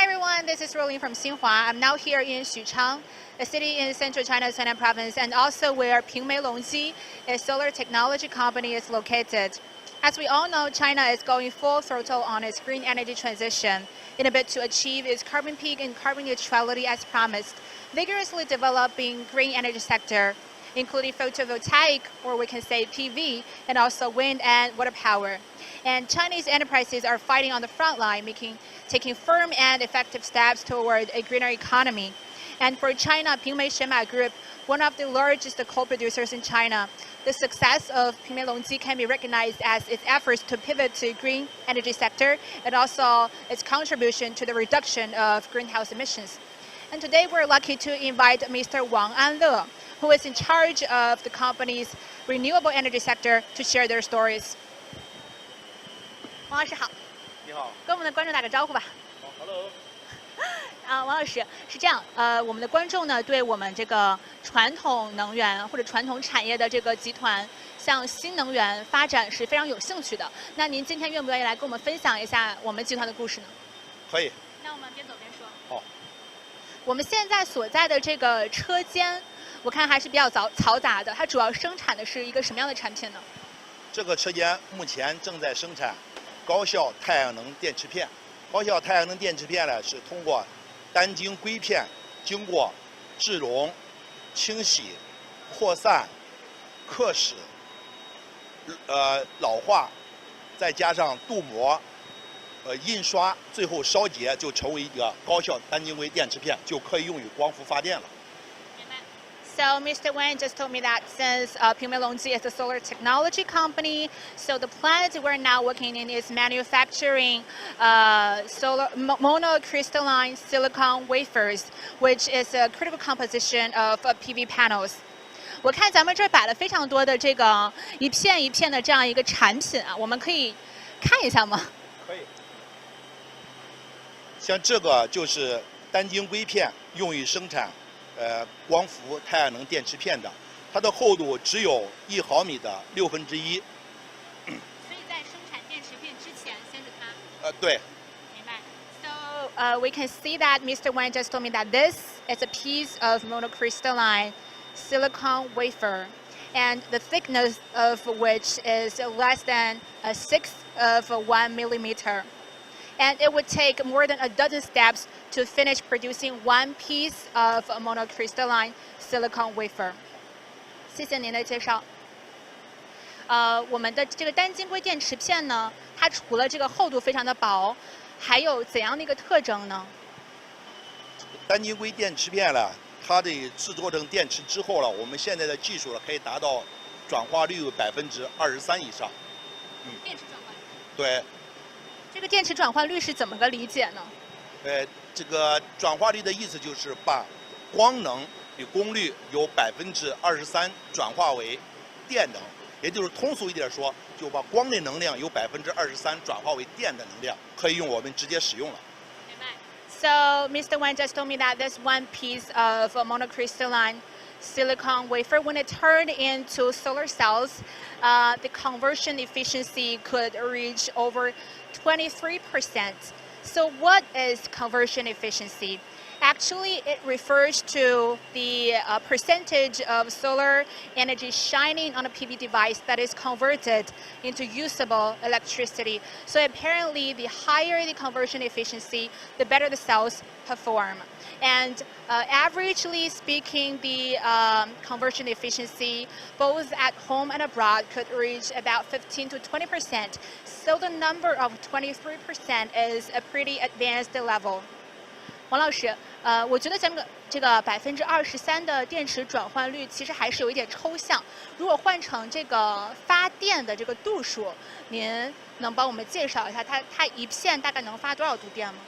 Hi everyone, this is Ruolin from Xinhua. I'm now here in Xuchang, a city in central China's Henan province, and also where Pingmei Longji, a solar technology company, is located. As we all know, China is going full throttle on its green energy transition in a bid to achieve its carbon peak and carbon neutrality as promised, vigorously developing green energy sector, including photovoltaic, or we can say PV, and also wind and water power. And Chinese enterprises are fighting on the front line, taking firm and effective steps toward a greener economy. And for China, Pingmei Shenma Group, one of the largest coal producers in China, the success of Pingmei Longji can be recognized as its efforts to pivot to green energy sector and also its contribution to the reduction of greenhouse emissions. And today we're lucky to invite Mr. Wang Anle, who is in charge of the company's renewable energy sector, to share their stories. 王老师好，你好，跟我们的观众打个招呼吧。Hello。王老师是这样，我们的观众呢，对我们这个传统能源或者传统产业的这个集团，像新能源发展是非常有兴趣的。那您今天愿不愿意来跟我们分享一下我们集团的故事呢？可以。那我们边走边说。好。我们现在所在的这个车间，我看还是比较嘈杂的。它主要生产的是一个什么样的产品呢？这个车间目前正在生产高效太阳能电池片。高效太阳能电池片呢，是通过单晶硅片经过制溶、清洗、扩散、刻蚀、老化，再加上镀膜、印刷，最后烧结，就成为一个高效单晶硅电池片，就可以用于光伏发电了。So Mr. Wen just told me that since Pingmei Longji is a solar technology company, so the plant we're now working in is manufacturing solar monocrystalline silicon wafers, which is a critical composition of PV panels. 我看咱们这儿摆了非常多的这个一片一片的这样一个产品啊，我们可以看一下吗？可以。像这个就是单晶硅片，用于生产。光伏太阳能电池片的，它的厚度只有1毫米的1/6。所以在生产电池片之前，先是它。对。明白。So we can see that Mr. Wang just told me that this is a piece of monocrystalline silicon wafer, and the thickness of which is less than 1/6 of 1 millimeter. And it would take more than a dozen steps to finish producing one piece of a monocrystalline silicon wafer. 谢谢您的介绍。我们的这个单晶硅电池片呢，它除了这个厚度非常的薄，还有怎样的一个特征呢？单晶硅电池片呢，它的制作成电池之后呢，我们现在的技术呢，可以达到转化率23%以上。电池转换率。对。这个电池转换率是怎么个理解呢？这个转化率的意思就是把光能的功率由23%转化为电能，也就是通俗一点说，就把光的能量由23%转化为电的能量，可以用我们直接使用了。明白。So Mr. Wen just told me that this one piece of monocrystalline silicon wafer, when it turned into solar cells, the conversion efficiency could reach over 23%. So what is conversion efficiency? Actually, it refers to the percentage of solar energy shining on a PV device that is converted into usable electricity. So apparently, the higher the conversion efficiency, the better the cells perform. And averagely speaking, the conversion efficiency, both at home and abroad, could reach about 15 to 20%. So the number of 23% is a pretty advanced level. 王老师，我觉得咱们这个23%的电池转换率其实还是有一点抽象。如果换成这个发电的这个度数，您能帮我们介绍一下它一片大概能发多少度电吗？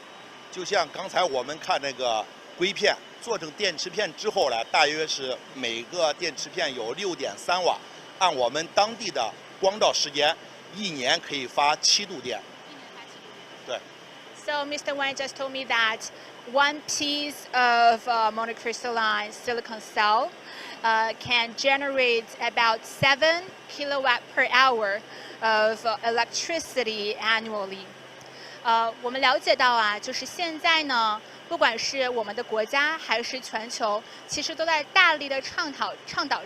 就像刚才我们看那个硅片做成电池片之后呢，大约是每个电池片有6.3瓦，按我们当地的光照时间，1年可以发7度电。对。So Mr. Wang just told me that one piece of monocrystalline silicon cell can generate about 7 kilowatt per hour of electricity annually. 我们了解到啊，就是现在呢，不管是我们的国家还是全球，其实都在大力的倡导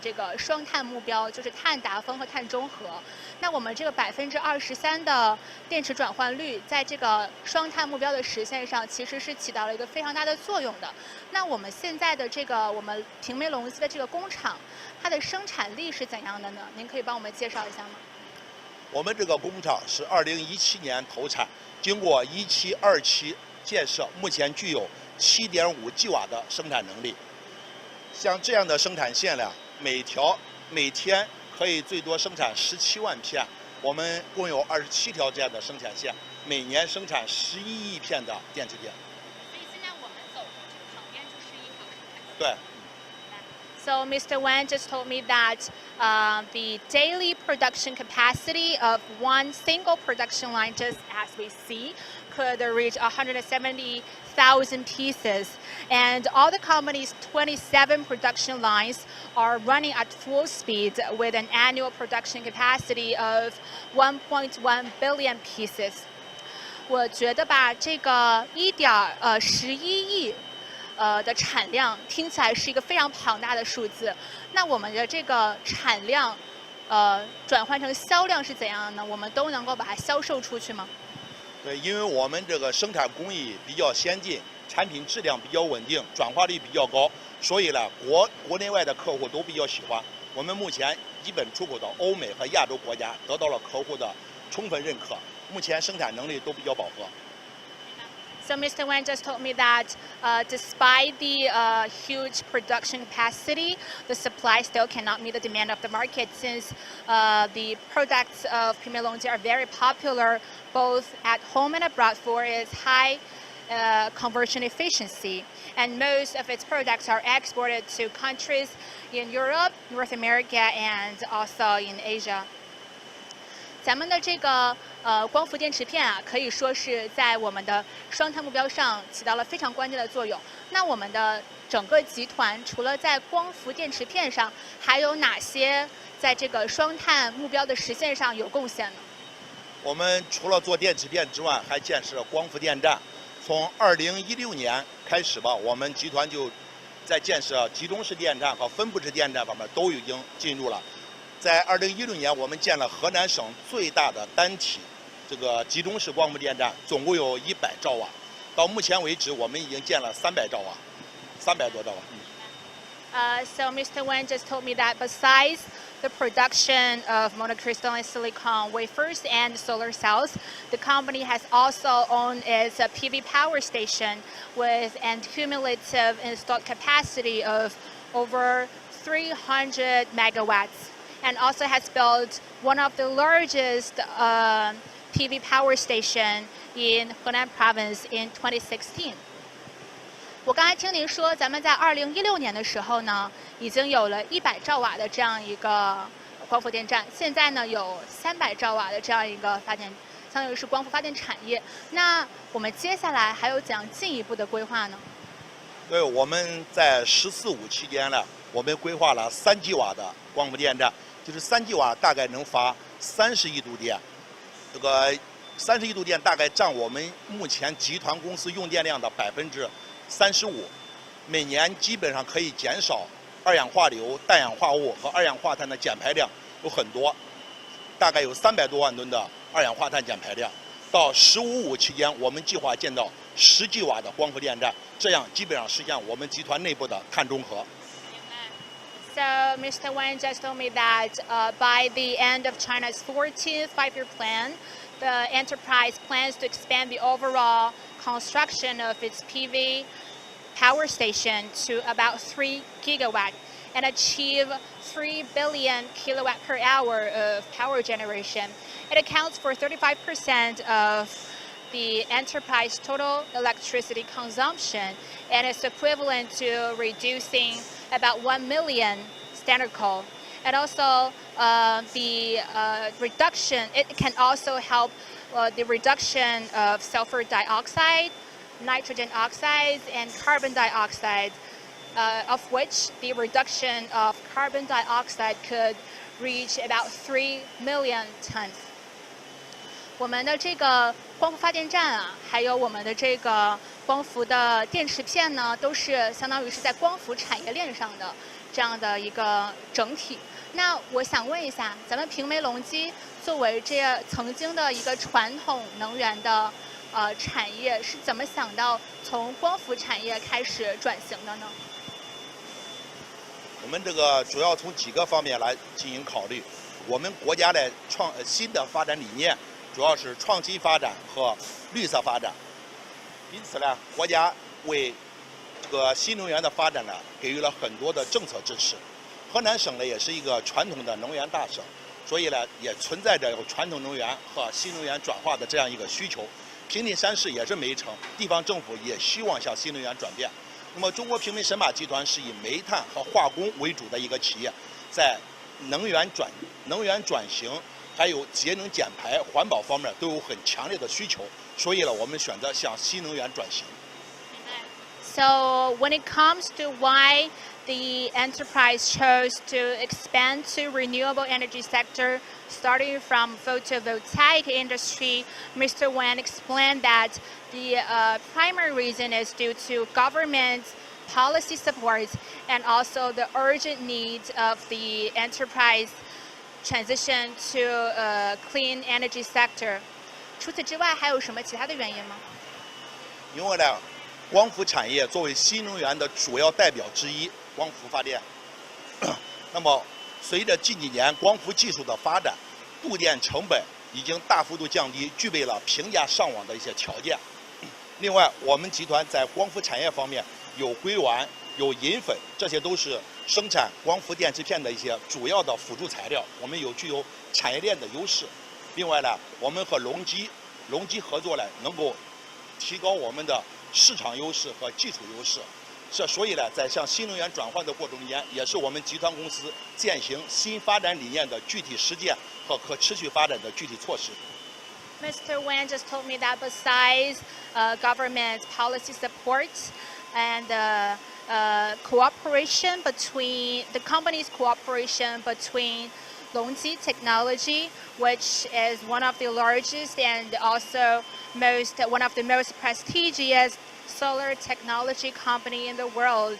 这个双碳目标，就是碳达峰和碳中和。那我们这个23%的电池转换率，在这个双碳目标的实现上，其实是起到了一个非常大的作用的。那我们现在的这个我们平梅龙溪的这个工厂，它的生产力是怎样的呢？您可以帮我们介绍一下吗？我们这个工厂是2017年投产，经过17、27建设，目前具有7.5 吉瓦的生产能力。像这样的生产线量，每天可以最多生产17万片。我们共有27条这样的生产线，每年生产11亿片的电池片。所以现在我们走的这个旁边就是一条生产线。对。So Mr. Wen just told me that the daily production capacity of one single production line, just as we see, could reach 170,000 pieces. And all the company's 27 production lines are running at full speed with an annual production capacity of 1.1 billion pieces. 我觉得吧，这个11亿。的产量听起来是一个非常庞大的数字。那我们的这个产量，转换成销量是怎样的呢？我们都能够把它销售出去吗？对，因为我们这个生产工艺比较先进，产品质量比较稳定，转化率比较高，所以呢，国内外的客户都比较喜欢。我们目前基本出口到欧美和亚洲国家，得到了客户的充分认可。目前生产能力都比较饱和。So Mr. Wen just told me that despite the huge production capacity, the supply still cannot meet the demand of the market since the products of Premier Longji are very popular both at home and abroad for its high conversion efficiency. And most of its products are exported to countries in Europe, North America, and also in Asia. 咱们的这个光伏电池片啊，可以说是在我们的双碳目标上起到了非常关键的作用。那我们的整个集团除了在光伏电池片上，还有哪些在这个双碳目标的实现上有贡献呢？我们除了做电池片之外，还建设光伏电站。从2016年开始吧，我们集团就在建设集中式电站和分布式电站方面都已经进入了。在2016年，我们建了河南省最大的单体这个集中式光伏电站，总共有100兆瓦。到目前为止，我们已经建了300兆瓦，300多兆瓦。So Mr. Wen just told me that besides the production of monocrystalline silicon wafers and solar cells, the company has also owned its PV power station with an cumulative installed capacity of over 300 megawatts. And also has built one of the largest PV power station in Henan province in 2016. 我刚才听您说，咱们在2016年的时候呢，已经有了100兆瓦的这样一个光伏电站，现在呢有300兆瓦的这样一个发电，相当于是光伏发电产业。那我们接下来还有怎样进一步的规划呢？对，我们在14、15期间呢，我们规划了3吉瓦的光伏电站。就是3吉瓦大概能发30亿度电，这个30亿度电大概占我们目前集团公司用电量的35%，每年基本上可以减少二氧化硫、氮氧化物和二氧化碳的减排量有很多，大概有300多万吨的二氧化碳减排量。到15、15期间，我们计划建造10吉瓦的光伏电站，这样基本上实现我们集团内部的碳中和。So Mr. Wen just told me that by the end of China's 14th five-year plan, the enterprise plans to expand the overall construction of its PV power station to about 3 gigawatt and achieve 3 billion kilowatt per hour of power generation. It accounts for 35% of the enterprise total electricity consumption and is equivalent to reducing about 1 million standard coal. And also the reduction, it can also help the reduction of sulfur dioxide, nitrogen oxides, and carbon dioxide, of which the reduction of carbon dioxide could reach about 3 million tons. 我们的这个光伏发电站啊，还有我们的这个光伏的电池片呢，都是相当于是在光伏产业链上的这样的一个整体。那我想问一下，咱们平煤隆基作为这曾经的一个传统能源的产业，是怎么想到从光伏产业开始转型的呢？我们这个主要从几个方面来进行考虑。我们国家的新的发展理念主要是创新发展和绿色发展，因此呢，国家为这个新能源的发展呢给予了很多的政策支持。河南省呢也是一个传统的能源大省，所以呢也存在着有传统能源和新能源转化的这样一个需求。平顶山市也是煤城，地方政府也希望向新能源转变。那么，中国平煤神马集团是以煤炭和化工为主的一个企业，在能源转型，还有节能减排、环保方面都有很强烈的需求，所以呢，我们选择向新能源转型。So when it comes to why the enterprise chose to expand to renewable energy sector, starting from photovoltaic industry, Mr. Wen explained that the primary reason is due to government policy support and also the urgent needs of the enterprise transition to clean energy sector. 除此之外，还有什么其他的原因吗？因为呢，光伏产业作为新能源的主要代表之一，光伏发电。那么，随着近几年光伏技术的发展，度电成本已经大幅度降低，具备了平价上网的一些条件。另外，我们集团在光伏产业方面有硅烷、有银粉，这些都是生产光伏电池片的一些主要的辅助材料，我们具有产业链的优势。另外呢，我们和隆基合作呢，能够提高我们的市场优势和技术优势。所以呢，在向新能源转换的过程中间，也是我们集团公司践行新发展理念的具体实践和可持续发展的具体措施。Mr. Wen just told me that besides government policy support and cooperation between the company's cooperation between Longji Technology, which is one of the largest and also one of the most prestigious solar technology company in the world.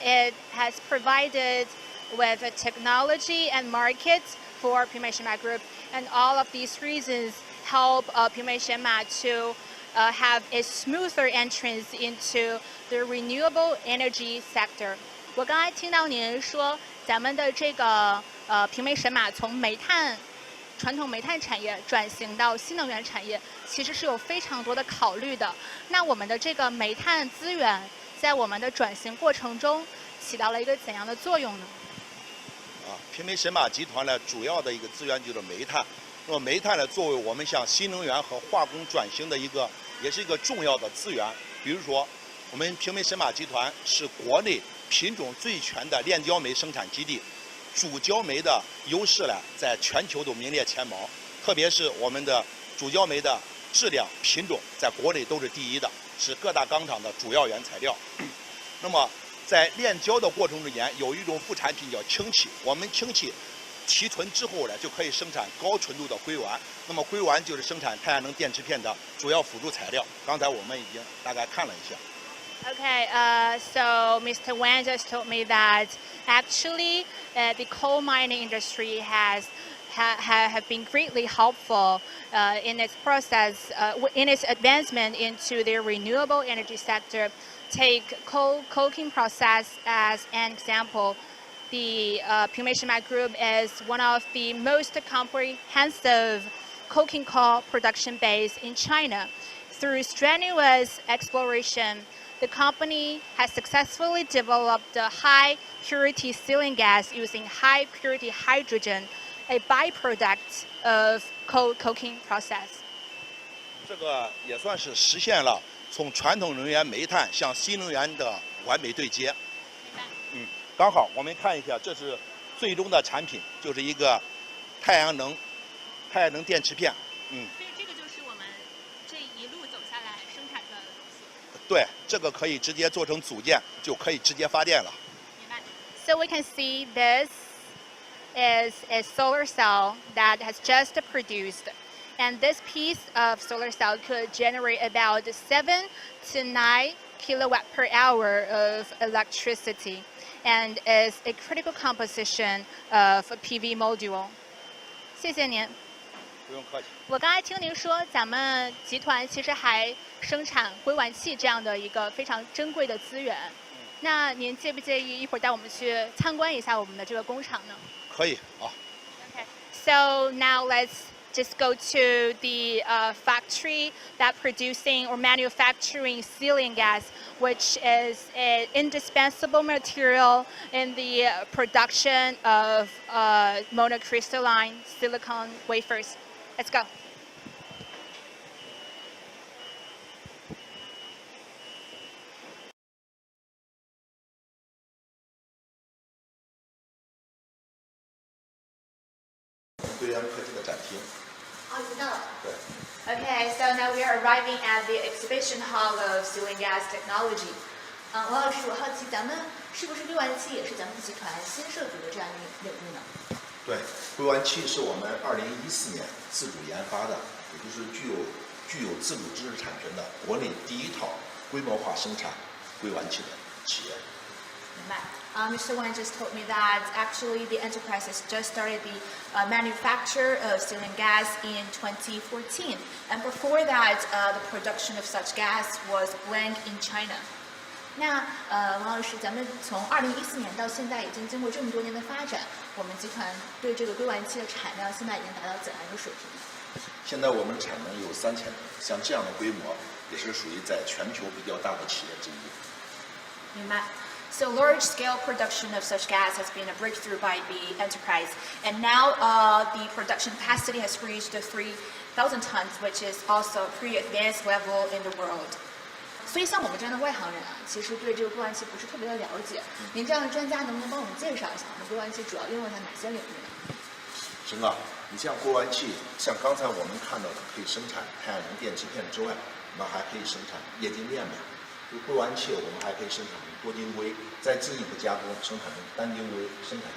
It has provided with a technology and market for Pimei Shenma Group, and all of these reasons help Pimei Shenma to have a smoother entrance into the renewable energy sector. 我刚才听到您说，咱们的这个平煤神马从传统煤炭产业转型到新能源产业，其实是有非常多的考虑的。那我们的这个煤炭资源在我们的转型过程中起到了一个怎样的作用呢？平煤神马集团呢，主要的一个资源就是煤炭。那么煤炭呢，作为我们向新能源和化工转型的也是一个重要的资源。比如说，我们平煤神马集团是国内品种最全的炼焦煤生产基地，主焦煤的优势呢，在全球都名列前茅。特别是我们的主焦煤的质量品种，在国内都是第一的，是各大钢厂的主要原材料。那么，在炼焦的过程中间，有一种副产品叫氢气，我们氢气提纯之后呢，就可以生产高纯度的硅烷。那么硅烷就是生产太阳能电池片的主要辅助材料。刚才我们已经大概看了一下。Okay, so Mr. Wen just told me that actually the coal mining industry have been greatly helpful in its process, in its advancement into the renewable energy sector. Take coal coking process as an example. The Pimei Shenma Group is one of the most comprehensive coking coal production base in China. Through strenuous exploration, the company has successfully developed a high-purity silane gas using high-purity hydrogen, a byproduct of coal coking process. 这个也算是实现了从传统能源煤炭向新能源的完美对接。刚好我们看一下，这是最终的产品，就是一个太阳能电池片。所以这个就是我们这一路走下来生产的东西。对，这个可以直接做成组件，就可以直接发电了。明白。So we can see this is a solar cell that has just produced, And this piece of solar cell could generate about 7 to 9 kilowatt per hour of electricity, and is a critical composition of a PV module. 谢谢您。不用客气。我刚才听您说，咱们集团其实还生产硅烷气这样的一个非常珍贵的资源。那您介不介意一会儿带我们去参观一下我们的这个工厂呢？可以啊。Okay. So now let's just go to the factory that producing or manufacturing silane gas, which is an indispensable material in the production of monocrystalline silicon wafers. Let's go. Okay, so now we are arriving at the exhibition hall of silane gas technology. 王老师，我好奇咱们是不是硅烷气也是咱们集团新涉足的这样一个领域呢？对，硅烷气是我们2014年自主研发的，也就是具有自主知识产权的国内第一套规模化生产硅烷气的企业。明白。Mr. Wan just told me that actually the enterprise has just started the manufacture of silane gas in 2014, and before that, the production of such gas was blank in China. 那王老师，咱们从2014年到现在已经经过这么多年的发展，我们集团对这个硅烷气的产量现在已经达到怎样一个水平呢？现在我们产能有3000吨，像这样的规模也是属于在全球比较大的企业之一。明白。So large-scale production of such gas has been a breakthrough by the enterprise, and now the production capacity has reached 3,000 tons, which is also a pretty advanced level in the world. 所以像我们这样的外行人啊，其实对这个硅烷气不是特别的了解。您这样的专家能不能帮我们介绍一下，我们硅烷气主要应用在哪些领域呢？行啊，你像硅烷气，像刚才我们看到的，可以生产太阳能电池片之外，我们还可以生产液晶面板。硅烷气我们还可以生产多晶硅，再进一步加工生产成单晶硅，生产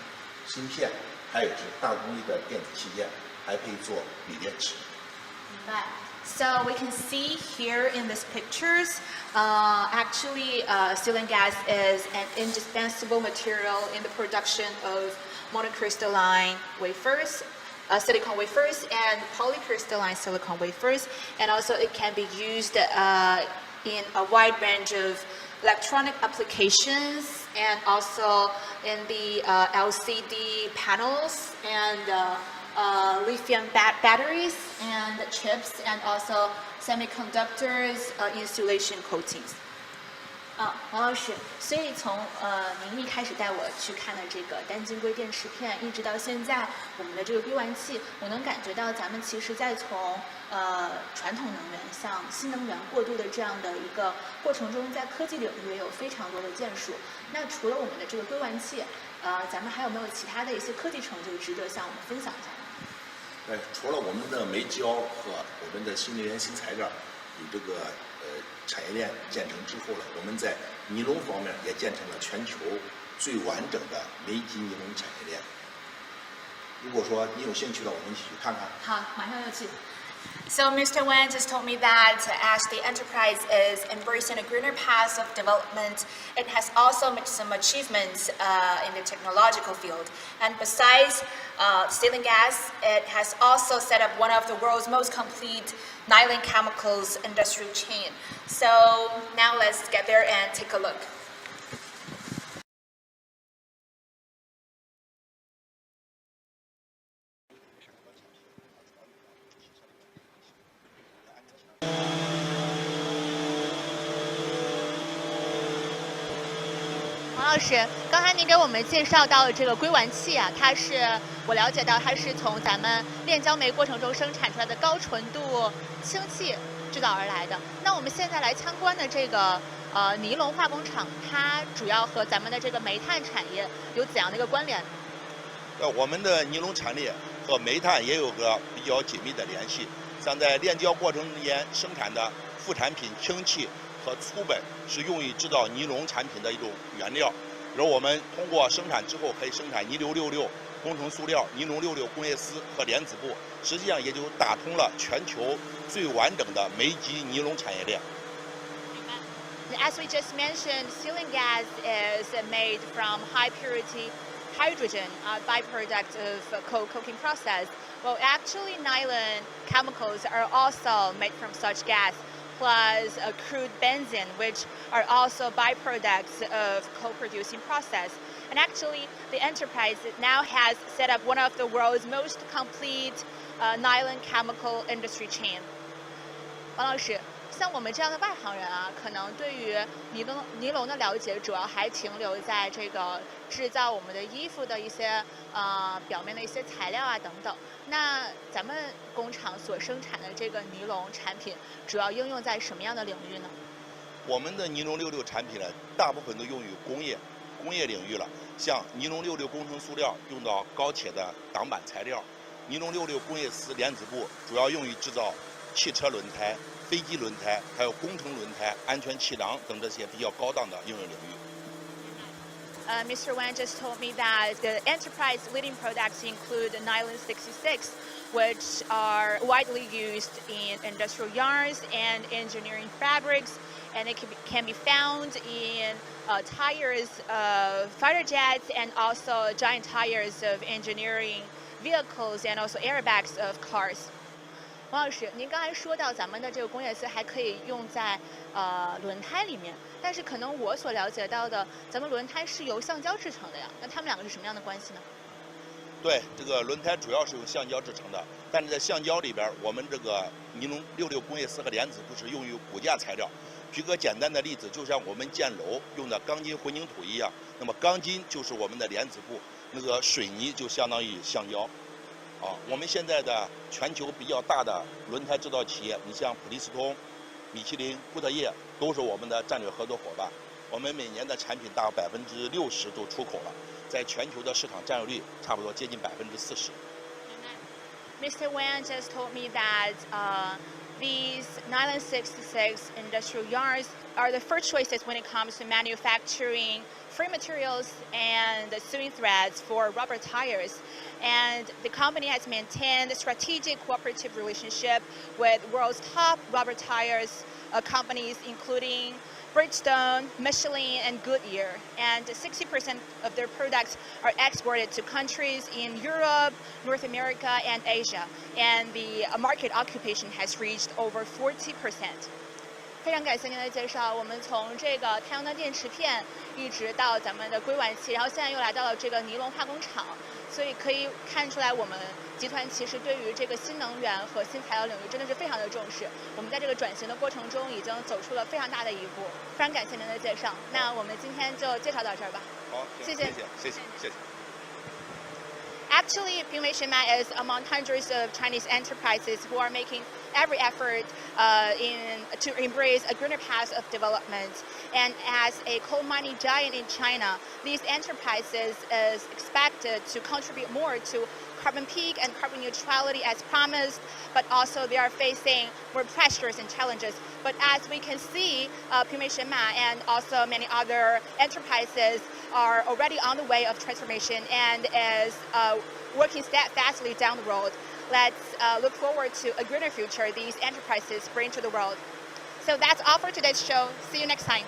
芯片，还有是大功率的电子器件，还可以做锂电池。明白。So we can see here in these pictures, actually silane gas is an indispensable material in the production of monocrystalline wafers, silicon wafers, and polycrystalline silicon wafers, and also it can be used in a wide range of electronic applications, and also in the LCD panels and lithium batteries and chips, and also semiconductors, insulation coatings. 王老师，所以从您一开始带我去看的这个单晶硅电池片，一直到现在我们的这个硅烷气，我能感觉到咱们其实在从传统能源向新能源过渡的这样的一个过程中，在科技领域也有非常多的建树。那除了我们的这个硅烷气，咱们还有没有其他的一些科技成就值得向我们分享一下呢？除了我们的煤焦和我们的新能源新材料与这个产业链建成之后了，我们在尼龙方面也建成了全球最完整的煤基尼龙产业链。如果说你有兴趣的，我们一起去看看。好，马上要去。So Mr. Wan just told me that as the enterprise is embracing a greener path of development, it has also made some achievements in the technological field. And besides silane gas, it has also set up one of the world's most complete nylon chemicals industrial chain. So now let's get there and take a look.王老师，刚才您给我们介绍到的这个硅烷气啊，它是我了解到它是从咱们炼焦煤过程中生产出来的高纯度氢气制造而来的。那我们现在来参观的这个尼龙化工厂，它主要和咱们的这个煤炭产业有怎样的一个关联？我们的尼龙产业和煤炭也有个比较紧密的联系。像在炼焦过程中间生产的副产品氢气和粗本是用于制造尼龙产品的一种原料，而我们通过生产之后可以生产尼硫66工程塑料、尼龙66工业丝和莲子布，实际上也就打通了全球最完整的煤基尼龙产业链。As we just mentioned, silane gas is made from high purity hydrogen, a byproduct of coal coking process. Well, actually, nylon chemicals are also made from such gas, plus crude benzene, which are also byproducts of coal producing process. And actually, the enterprise now has set up one of the world's most complete nylon chemical industry chain. 王老师，像我们这样的外行人啊，可能对于尼龙的了解主要还停留在这个制造我们的衣服的一些表面的一些材料啊等等。那咱们工厂所生产的这个尼龙产品，主要应用在什么样的领域呢？我们的尼龙66产品呢，大部分都用于工业领域了。像尼龙66工程塑料用到高铁的挡板材料，尼龙66工业丝莲子布主要用于制造汽车轮胎、飞机轮胎，还有工程轮胎、安全气囊等这些比较高档的应用领域。Mr. Wan just told me that the enterprise leading products include nylon 66, which are widely used in industrial yarns and engineering fabrics, and it can be found in tires of fighter jets and also giant tires of engineering vehicles and also airbags of cars. 王老师，您刚才说到咱们的这个工业丝还可以用在轮胎里面，但是可能我所了解到的，咱们轮胎是由橡胶制成的呀，那它们两个是什么样的关系呢？对，这个轮胎主要是用橡胶制成的，但是在橡胶里边，我们这个尼龙66工业丝和莲子布是用于骨架材料。举个简单的例子，就像我们建楼用的钢筋混凝土一样，那么钢筋就是我们的莲子布，那个水泥就相当于橡胶。我们现在的全球比较大的轮胎制造企业，你像普利司通、米其林、固特异都是我们的战略合作伙伴。我们每年的产品大概60%都出口了，在全球的市场占有率差不多接近40%。Mr. Wan just told me that these nylon 66 industrial yarns are the first choices when it comes to manufacturing frame materials and sewing threads for rubber tires. And the company has maintained a strategic cooperative relationship with world's top rubber tires companies, including Bridgestone, Michelin, and Goodyear. And 60% of their products are exported to countries in Europe, North America, and Asia. And the market occupation has reached over 40%. 非常感谢您的介绍，我们从这个太阳能电池片一直到咱们的硅烷气，然后现在又来到了这个尼龙化工厂，所以可以看出来我们集团其实对于这个新能源和新材料领域真的是非常的重视。我们在这个转型的过程中已经走出了非常大的一步。非常感谢您的介绍，那我们今天就介绍到这儿吧。好，谢谢。Actually, Xinhua is among hundreds of Chinese enterprises who are making every effort to embrace a greener path of development. And as a coal mining giant in China, these enterprises is expected to contribute more to carbon peak and carbon neutrality as promised, but also they are facing more pressures and challenges. But as we can see, Xinhua and also many other enterprises are already on the way of transformation and is working steadfastly down the road. Let's look forward to a greener future these enterprises bring to the world. So that's all for today's show. See you next time.